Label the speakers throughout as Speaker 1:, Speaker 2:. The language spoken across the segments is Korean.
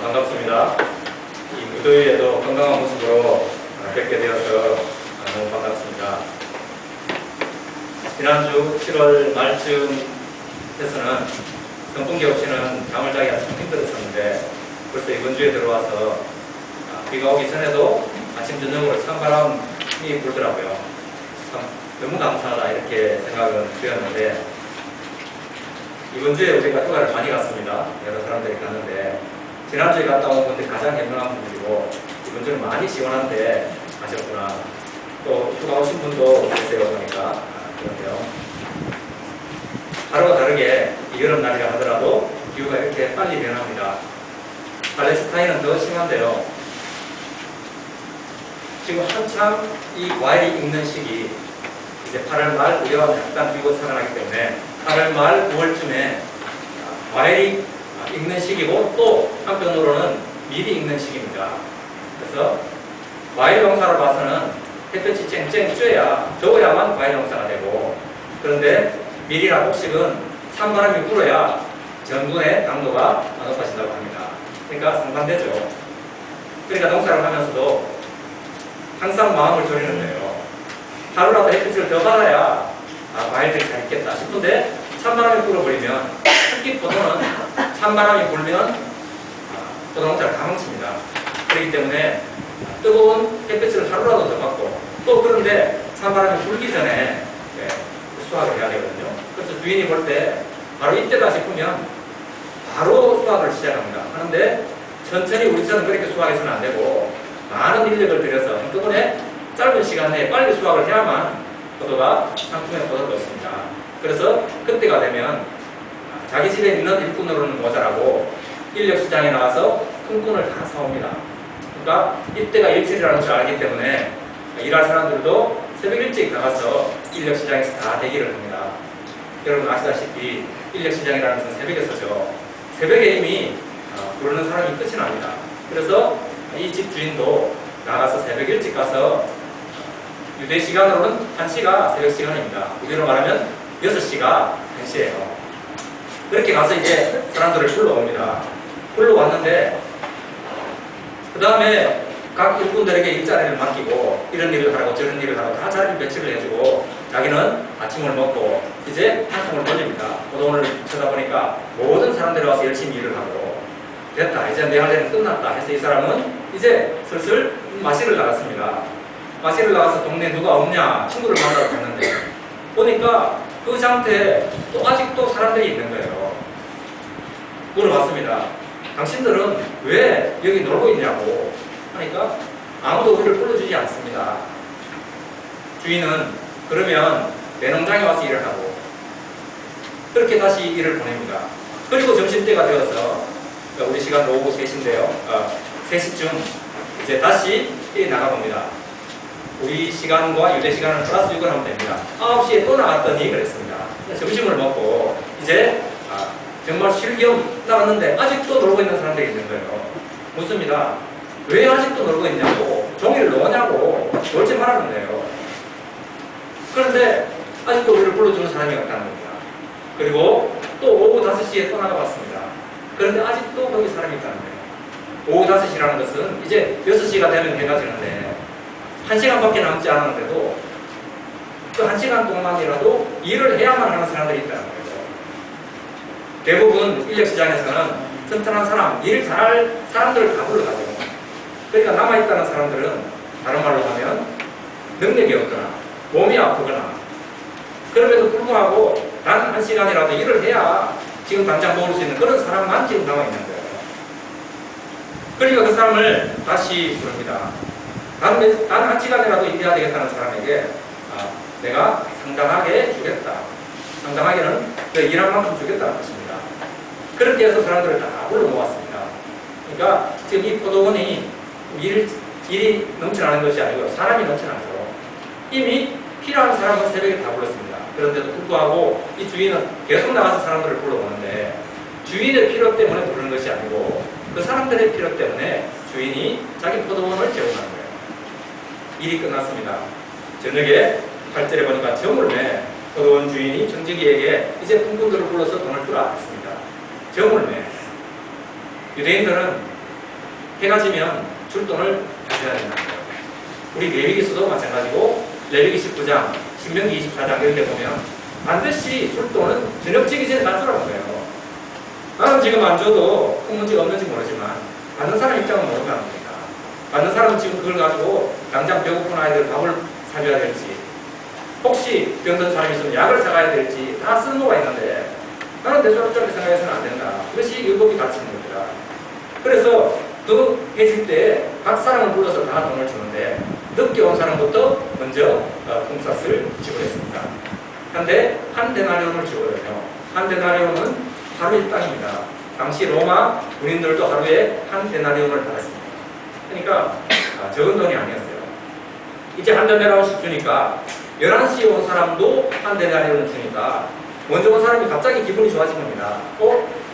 Speaker 1: 반갑습니다. 이 무더위에도 건강한 모습으로 뵙게 되어서 너무 반갑습니다. 지난주 7월 말쯤에서는 선풍기 없이는 잠을 자기가 참 힘들었었는데 벌써 이번 주에 들어와서 비가 오기 전에도 아침 저녁으로 찬바람이 불더라고요. 참 너무 감사하다 이렇게 생각은 드렸는데 이번 주에 우리가 휴가를 많이 갔습니다. 여러 사람들이 갔는데 지난주에 갔다 온 분들 가장 현명한 분들이고 이번 주는 많이 시원한데 가셨구나. 또 휴가 오신 분도 계세요 보니까 그런데요. 하루가 다르게 이 여름날이라 하더라도 기후가 이렇게 빨리 변합니다. 팔레스타인은 더 심한데요. 지금 한참 이 과일이 익는 시기, 이제 8월 말 우리와 약간 비고 살아나기 때문에 8월 말 9월쯤에 과일이 익는 시기고 또 한편으로는 미리 익는 시기입니다. 그래서 과일 농사로 봐서는 햇볕이 쨍쨍 쬐야 적어야만 과일 농사가 되고, 그런데 밀이나 곡식은 찬바람이 불어야 전분의 당도가 높아진다고 합니다. 그러니까 상반되죠. 그러니까 농사를 하면서도 항상 마음을 졸이는 거예요. 하루라도 햇빛을 더 받아야 과일들이 잘 익겠다 싶은데 찬바람이 불어버리면, 특히 포도는 찬바람이 불면 포도 농사를 다 망칩니다. 그렇기 때문에 뜨거운 햇빛을 하루라도 더 받고, 또 그런데 찬바람이 불기 전에 수확을 해야 되거든요. 그래서 주인이 볼 때 바로 이때다 싶으면 바로 수확을 시작합니다. 하는데 천천히 우리처럼 그렇게 수확해서는 안 되고 많은 인력을 들여서 한꺼번에 짧은 시간 내에 빨리 수확을 해야만 포도가 상품의 포도가 없습니다. 그래서 그때가 되면 자기 집에 있는 일꾼으로는 모자라고 인력시장에 나가서 큰 꾼을 다 사옵니다. 그러니까 이때가 일출이라는 것을 알기 때문에 일할 사람들도 새벽 일찍 나가서 인력시장에서 다 대기를 합니다. 여러분 아시다시피 인력시장이라는 것은 새벽에 서죠. 새벽에 이미 부르는 사람이 끝이 납니다. 그래서 이 집주인도 나가서 새벽 일찍 가서 유대 시간으로는 1시가 새벽 시간입니다. 우리로 말하면 6시가 1시예요. 그렇게 가서 이제 사람들을 불러옵니다. 불러왔는데 그 다음에 각 일꾼들에게 일자리를 맡기고 이런 일을 하라고 저런 일을 하고 다 자리를 배치를 해주고 자기는 아침을 먹고 이제 한숨을 돌립니다. 오늘 쳐다보니까 모든 사람들이 와서 열심히 일을 하고 됐다, 이제 내 할 일은 끝났다 해서 이 사람은 이제 슬슬 마시러 나갔습니다. 마시러 나가서 동네에 누가 없냐 친구를 만나러 갔는데 보니까 그 상태에 또 아직도 사람들이 있는 거예요. 물어봤습니다. 당신들은 왜 여기 놀고 있냐고 하니까 아무도 우리를 불러주지 않습니다. 주인은 그러면 내 농장에 와서 일을 하고, 그렇게 다시 일을 보냅니다. 그리고 점심때가 되어서 우리 시간 오후 3시인데요. 3시쯤 이제 다시 나가봅니다. 우리 시간과 유대 시간을 플러스 6을 하면 됩니다. 9시에 또 나갔더니 그랬습니다. 점심을 먹고 이제 정말 쉴 겸 나갔는데 아직도 놀고 있는 사람들이 있는 거예요. 묻습니다. 왜 아직도 놀고 있냐고, 종이를 넣으냐고, 놀지 말라는 거예요. 그런데 아직도 우리를 불러주는 사람이 없다는 겁니다. 그리고 또 오후 5시에 또 나가봤습니다. 그런데 아직도 거기 사람이 있다는 거예요. 오후 5시라는 것은 이제 6시가 되면 해가 지는데 1시간밖에 남지 않았는데도 그 1시간 동안이라도 일을 해야만 하는 사람들이 있다는 거예요. 대부분 인력시장에서는 튼튼한 사람, 일 잘할 사람들을 다 불러가지고, 그러니까 남아있다는 사람들은 다른 말로 하면 능력이 없거나 몸이 아프거나, 그럼에도 불구하고 단 1시간이라도 일을 해야 지금 당장 먹을 수 있는 그런 사람만 지금 남아있는 거예요. 그러니까 그 사람을 다시 부릅니다. 단 1시간이라도 일해야 되겠다는 사람에게 내가 상당하게 주겠다. 상당하게는 일한 만큼 주겠다는 것입니다. 그렇게 해서 사람들을 다 불러 모았습니다. 그러니까 지금 이 포도원이 일이 넘쳐나는 것이 아니고 사람이 넘쳐나죠. 이미 필요한 사람은 새벽에 다 불렀습니다. 그런데도 불구하고 이 주인은 계속 나가서 사람들을 불러오는데 주인의 필요 때문에 부르는 것이 아니고 그 사람들의 필요 때문에 주인이 자기 포도원을 제공하는 거예요. 일이 끝났습니다. 저녁에 8절에 보니까 저물매 포도원 주인이 청지기에게 이제 품꾼들을 불러서 돈을 주라 했습니다. 저물매. 유대인들은 해가 지면 출돈을 하셔야 된다. 우리 레위기서도 마찬가지고 레위기 19장, 신명기 24장 이런 데 보면 반드시 출돈은 저녁 지기 전에 다 주라는 거예요. 나는 지금 안 줘도 큰 문제가 없는지 모르지만 받는 사람 입장은 모르면 안 됩니다. 받는 사람은 지금 그걸 가지고 당장 배고픈 아이들 밥을 사줘야 될지, 혹시 병든 사람이 있으면 약을 사가야 될지 다 쓸모가 있는데 나는 대조롭게 생각해서는 안 된다. 그것이 율법이 가르치는 겁니다. 그래서 그 해질 때 각 사람을 불러서 다 돈을 주는데 늦게 온 사람부터 먼저 품삯을 지불했습니다. 한데 한 데나리온을 지불해요. 한 데나리온은 하루 일당입니다. 당시 로마 군인들도 하루에 한 데나리온을 받았습니다. 그러니까 적은 돈이 아니었어요. 이제 한 데나리온씩 주니까 11시에 온 사람도 한 데나리온을 주니까 먼저 온 사람이 갑자기 기분이 좋아진 겁니다.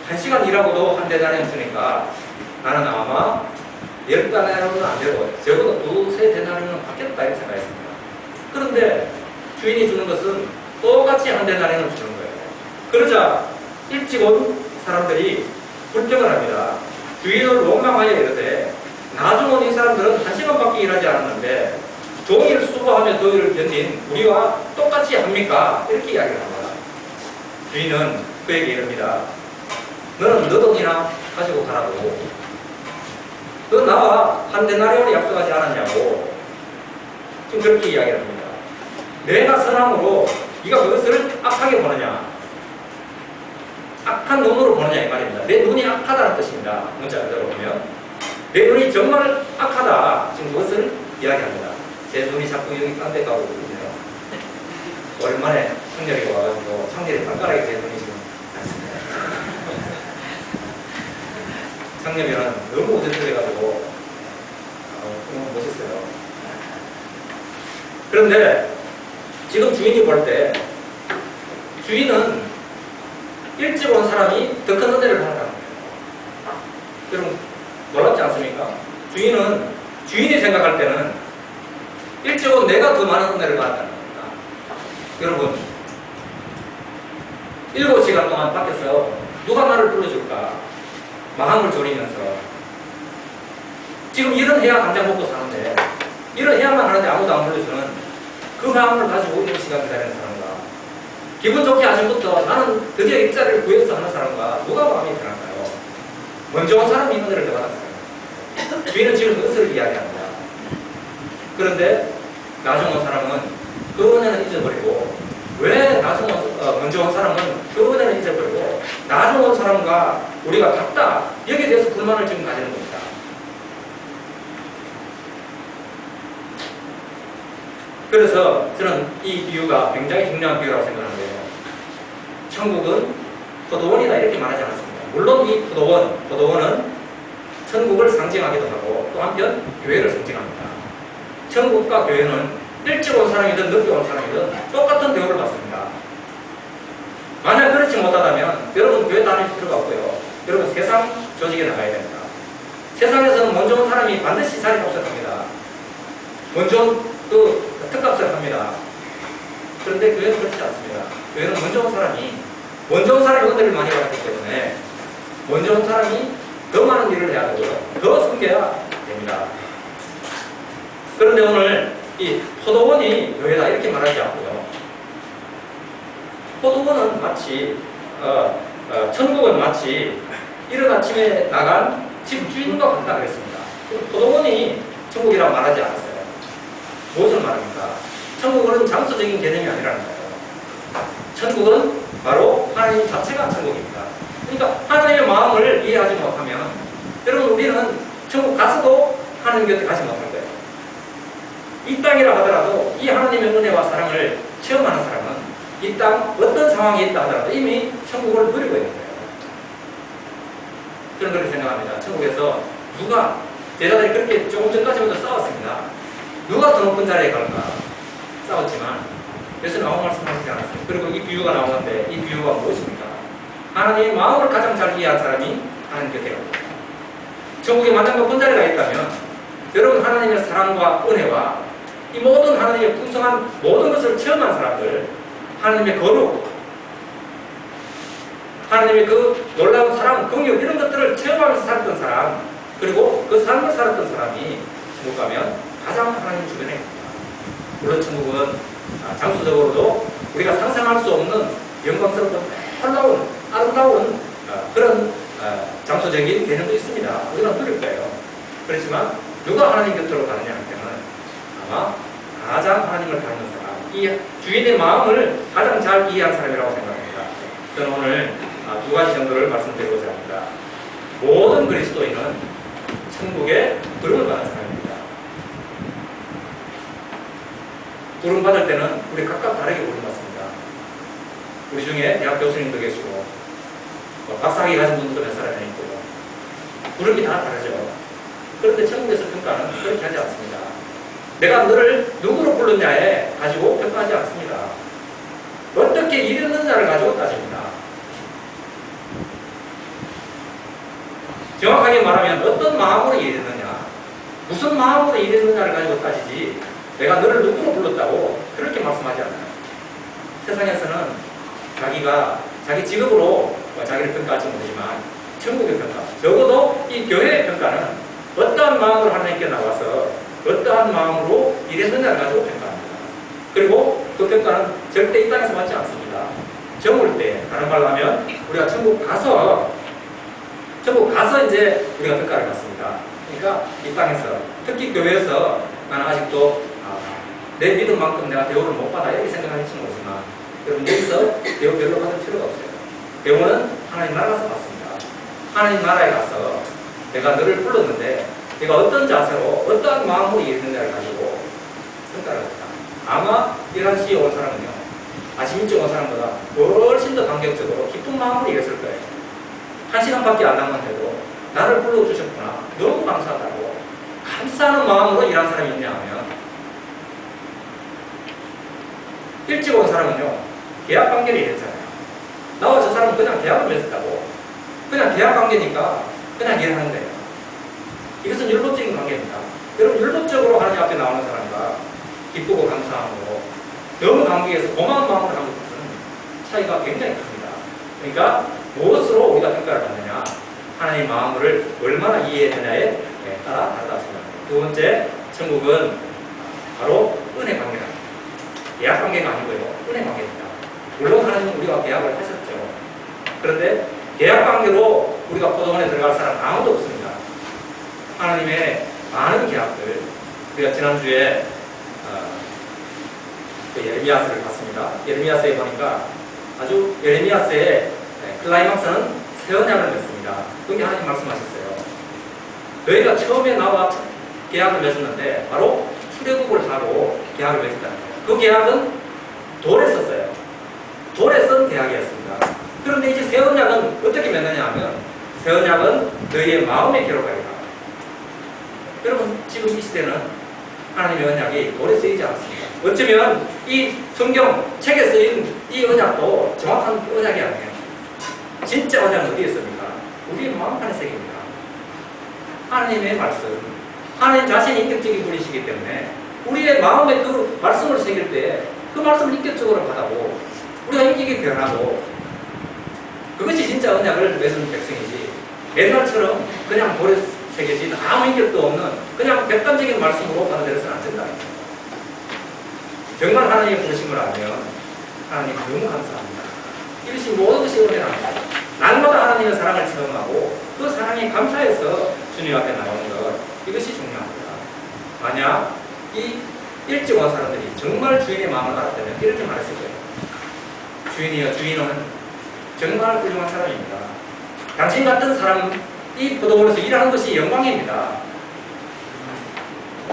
Speaker 1: 1시간 일하고도 한 데나리온 주니까 나는 아마 10데나리온은 안 되고 적어도 2~3데나리온은 받겠다 이렇게 생각했습니다. 그런데 주인이 주는 것은 똑같이 한 데나리온을 주는 거예요. 그러자 일찍 온 사람들이 불평을 합니다. 주인을 원망하여 이르되 나중 온 이 사람들은 1시간밖에 일하지 않았는데 종일 수고하며 더위를 견딘 우리와 똑같이 합니까? 이렇게 이야기를 합니다. 주인은 그에게 이릅니다. 너는 너 돈이나 가지고 가라고. 너 나와 한 데나리온을 약속하지 않았냐고. 지금 그렇게 이야기를 합니다. 내가 선함으로 네가 그것을 악하게 보느냐, 악한 눈으로 보느냐 이 말입니다. 내 눈이 악하다는 뜻입니다. 문자 그대로 보면 내 눈이 정말 악하다. 지금 그것을 이야기합니다. 제 눈이 자꾸 여기 딴 데 가고 있거든요. 오랜만에 청렬이 와가지고 청렬이 발가락에 제 눈이 지금 났습니다. 청렴이는 너무 어제들해가지고 너무 멋있어요. 그런데 지금 주인이 볼 때 주인은 일찍 온 사람이 더 큰 은혜를 받았다는 거예요. 여러분 놀랍지 않습니까? 주인이 생각할 때는 일찍 온 내가 더 많은 은혜를 받았다는 겁니다. 여러분 7시간 동안 밖에서 누가 나를 불러줄까? 마음을 졸이면서 지금 일은 해야 당장 먹고 사는데 일을 해야만 하는데 아무도 안 불러주는 그 마음을 가지고 7시간 기다리는 사람과 기분 좋게 아침부터 나는 드디어 일자리를 구해서 하는 사람과 누가 마음이 편할까요? 먼저 온 사람이 은혜를 더 받았어요. 주인은 지금 그것을 이야기합니다. 그런데 나중 온 사람은 그 은혜는 잊어버리고 왜 먼저 온 사람은 그 은혜는 잊어버리고 나중 온 사람과 우리가 같다. 여기에 대해서 불만을 지금 가지는 겁니다. 그래서 저는 이 비유가 굉장히 중요한 비유라고 생각하는데요. 천국은 포도원이다 이렇게 말하지 않았습니다. 물론 이 포도원은 천국을 상징하기도 하고 또 한편 교회를 상징합니다. 천국과 교회는 일찍 온 사람이든 늦게 온 사람이든 똑같은 대우를 받습니다. 만약 그렇지 못하다면 여러분 교회 다닐 필요가 없고요. 여러분 세상 조직에 나가야 됩니다. 세상에서는 먼저 온 사람이 반드시 자리값을 합니다. 먼저 온 특값을 합니다. 그런데 교회는 그렇지 않습니다. 교회는 먼저 온 사람이 은혜를 많이 받았기 때문에 먼저 온 사람이 더 많은 일을 해야 되고요. 더 섬겨야 됩니다. 그런데 오늘 이 포도원이 교회다 이렇게 말하지 않고요. 포도원은 마치 천국은 마치 이른 아침에 나간 집 주인과 같다 그랬습니다. 포도원이 천국이라고 말하지 않았어요. 무엇을 말합니까? 천국은 장소적인 개념이 아니라는 거예요. 천국은 바로 하나님 자체가 천국입니다. 그러니까 하나님의 마음을 이해하지 못하면 여러분 우리는 천국 가서도 하나님 곁에 가지 못할 거예요. 이 땅이라 하더라도 이 하나님의 은혜와 사랑을 체험하는 사람은 이 땅 어떤 상황이 있다 하더라도 이미 천국을 누리고 있는 거예요. 저는 그렇게 생각합니다. 천국에서 누가 제자들이 그렇게 조금 전까지부터 싸웠습니다. 누가 더 높은 자리에 갈까? 싸웠지만 예수는 아무 말씀하시지 않았어요. 그리고 이 비유가 나오는데 이 비유가 무엇입니까? 하나님의 마음을 가장 잘 이해한 사람이 하나님 곁에 갑니다. 천국에 만약 높은 자리가 있다면 여러분 하나님의 사랑과 은혜와 이 모든 하나님의 풍성한 모든 것을 체험한 사람들, 하나님의 거룩, 하나님의 그 놀라운 사랑, 긍휼 이런 것들을 체험하면서 살았던 사람, 그리고 그 그 삶을 살았던 사람이 천국 가면 가장 하나님 주변에 있습니다. 물론 천국은 장소적으로도 우리가 상상할 수 없는 영광스럽고 놀라운 아름다운 그런 장소적인 개념도 있습니다. 우리가 누릴 거예요. 그렇지만 누가 하나님 곁으로 가느냐 할 때는 아마 가장 하나님을 닮은 사람, 이 주인의 마음을 가장 잘 이해한 사람이라고 생각합니다. 저는 오늘 두 가지 정도를 말씀드리고자 합니다. 모든 그리스도인은 천국에 부름을 받은 사람입니다. 부름 받을 때는 우리 각각 다르게 부름 받습니다. 우리 중에 대학 교수님도 계시고 박사학위 가진 분들도 몇 사람이 있고요. 부름이 다 다르죠. 그런데 천국에서 평가는 그렇게 하지 않습니다. 내가 너를 누구로 불렀냐에 가지고 평가하지 않습니다. 어떻게 일했느냐를 가지고 따집니다. 정확하게 말하면 어떤 마음으로 일했느냐, 무슨 마음으로 일했느냐를 가지고 따지지 내가 너를 누구로 불렀다고 그렇게 말씀하지 않아요. 세상에서는 자기가 자기 직업으로 자기를 평가할지 모르지만 천국의 평가, 적어도 이 교회의 평가는 어떠한 마음으로 하나님께 나와서 어떠한 마음으로 일했느냐를 가지고 평가합니다. 그리고 그 평가는 절대 이 땅에서 받지 않습니다. 정올 때, 다른 말로 하면 우리가 천국 가서 이제 우리가 평가를 받습니다. 그러니까 이 땅에서, 특히 교회에서 나는 아직도 내 믿음만큼 내가 대우를 못 받아 이렇게 생각할지는 모르지만 여러분 여기서 대우 별로 받을 필요가 없어요. 대우는 하나님 나라에서 받습니다. 하나님 나라에 가서 내가 너를 불렀는데 내가 어떤 자세로 어떠한 마음으로 일했느냐를 가지고 평가를 합니다. 아마 11시에 온 사람은요, 아침 일찍 온 사람보다 훨씬 더 감격적으로 기쁜 마음으로 일했을 거예요. 1시간밖에 안 남았는데도 나를 불러주셨구나, 너무 감사하다고 감사하는 마음으로 일한 사람이 있냐 하면, 일찍 온 사람은요 계약 관계를 일했잖아요. 나와 저 사람은 그냥 계약을 맺었다고, 그냥 계약 관계니까 그냥 일하는 거예요. 이것은 율법적인 관계입니다. 여러분, 율법적으로 하나님 앞에 나오는 사람과 기쁘고 감사함으로 너무 감격해서 고마운 마음으로 하는 것은 차이가 굉장히 큽니다. 그러니까 무엇으로 우리가 평가를 받느냐, 하나님 마음을 얼마나 이해했느냐에 따라 다르다고 생각합니다. 두 번째, 천국은 바로 은혜 관계다. 계약 관계가 아니고요, 은혜 관계입니다. 물론 하나님은 우리가 계약을 하셨죠. 그런데 계약 관계로 우리가 포도원에 들어갈 사람 아무도 없습니다. 하나님의 많은 계약들, 우리가 지난주에 예레미야서를 봤습니다. 예레미야서에 보니까 아주 예레미야서의 클라이막스는 새 언약을 맺습니다. 그게 하나님 말씀하셨어요. 너희가 처음에 나와 계약을 맺었는데 바로 출애굽을 하고 계약을 맺었다는 거예요. 그 계약은 돌에 썼어요. 돌에 쓴 계약이었습니다. 그런데 이제 새 언약은 어떻게 맺느냐 하면, 새 언약은 너희의 마음에 기록하리라. 여러분, 지금 이 시대는 하나님의 언약이 돌에 쓰이지 않습니다. 어쩌면 이 성경 책에 쓰인 이 언약도 정확한 언약이 아니에요. 진짜 언약은 어디에 씁니까? 우리의 마음판에 새깁니다. 하나님의 말씀, 하나님 자신이 인격적인 분이시기 때문에 우리의 마음에 그 말씀을 새길 때 그 말씀을 인격적으로 받아고 우리가 인격이 변하고, 그것이 진짜 언약을 맺은 백성이지, 옛날처럼 그냥 돌에 새겨진 아무 인격도 없는 그냥 객관적인 말씀으로 받아들여서는 안 된다. 정말 하나님의 부르심을 알면 하나님 너무 감사합니다. 이것이 모든 것이 은혜랍니다. 날마다 하나님의 사랑을 체험하고 그 사랑에 감사해서 주님 앞에 나오는 것, 이것이 중요합니다. 만약 이 일찍 온 사람들이 정말 주인의 마음을 알았다면 이렇게 말했을 거예요. 주인이여, 주인은 정말 훌륭한 사람입니다. 당신 같은 사람, 이 포도원에서 일하는 것이 영광입니다.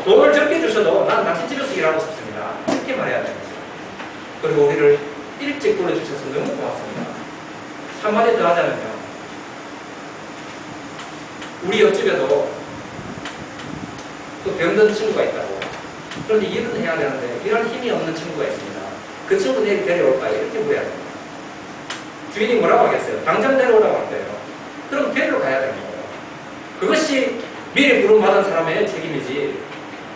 Speaker 1: 돈을 적게 주셔도 난 당신 집에서 일하고 싶습니다. 이렇게 말해야 됩니다. 그리고 우리를 일찍 불러주셔서 너무 고맙습니다. 한마디 더 하자면요, 우리 옆집에도 또 병든 친구가 있다고. 그런데 일은 해야 되는데 일할 힘이 없는 친구가 있습니다. 그 친구 내일 데려올까요? 이렇게 물어야 됩니다. 주인이 뭐라고 하겠어요? 당장 데려오라고 할 때요. 그럼 데리러 가야 되는 거예요. 그것이 미리 부름받은 사람의 책임이지,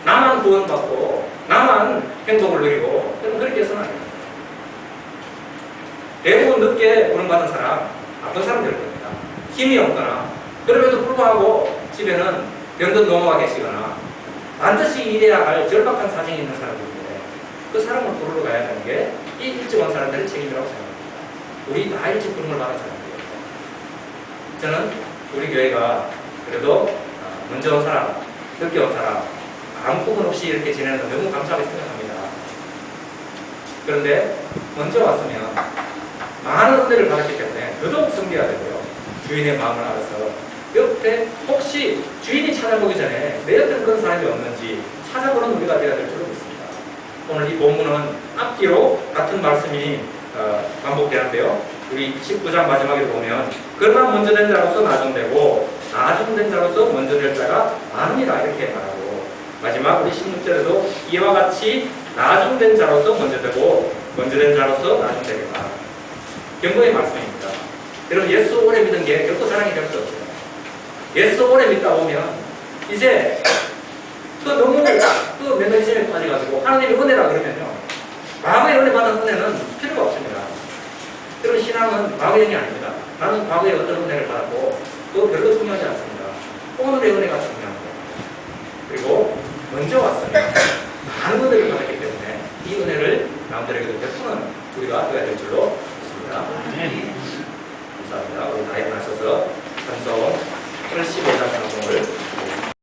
Speaker 1: 나만 구원받고 나만 행복을 누리고 여러분 그렇게 해서는 안 됩니다. 대부분 늦게 부름받은 사람, 아픈 사람 될 겁니다. 힘이 없거나, 그럼에도 불구하고 집에는 병든 노모가 계시거나 반드시 이래야 할 절박한 사정이 있는 사람들인데 그 사람을 부르러 가야 하는 게 이 일찍 온 사람들의 책임이라고 생각합니다. 우리 다 일찍 부름을 받은 사람들이에요. 저는 우리 교회가 그래도 먼저 온 사람, 늦게 온 사람 아무 구분 없이 이렇게 지내는 거 너무 감사하게 생각합니다. 그런데 먼저 왔으면 많은 은혜를 받았기 때문에 더더욱 섬겨야 되고요. 주인의 마음을 알아서 옆에 혹시 주인이 찾아보기 전에 내 옆에 그런 사람이 없는지 찾아보는 우리가 되어야 될 줄로 믿습니다. 오늘 이 본문은 앞뒤로 같은 말씀이 반복되는데요. 우리 19장 마지막에 보면 그러나 먼저 된 자로서 나중되고 나중된 자로서 먼저 될 자가 많으니라 이렇게 말하고 마지막 우리 16절에도 이와 같이 나중된 자로서 먼저 되고 먼저 된 자로서 나중되리라. 경고의 말씀입니다. 여러분 예수 오래 믿은 게 결코 자랑이 될 수 없어요. 예수 오래 믿다 보면 이제 너무 매너리즘에 빠져가지고 하나님의 은혜라 그러면요 과거의 은혜 받은 은혜는 필요가 없습니다. 그런 신앙은 과거의 은혜 아닙니다. 나는 과거에 어떤 은혜를 받았고 그거 별로 중요하지 않습니다. 오늘의 은혜가 중요한 거예요. 그리고 먼저 왔으면 많은 은혜를 받았기 때문에 이 은혜를 남들에게도 베푸는 우리가 되어야 될 줄로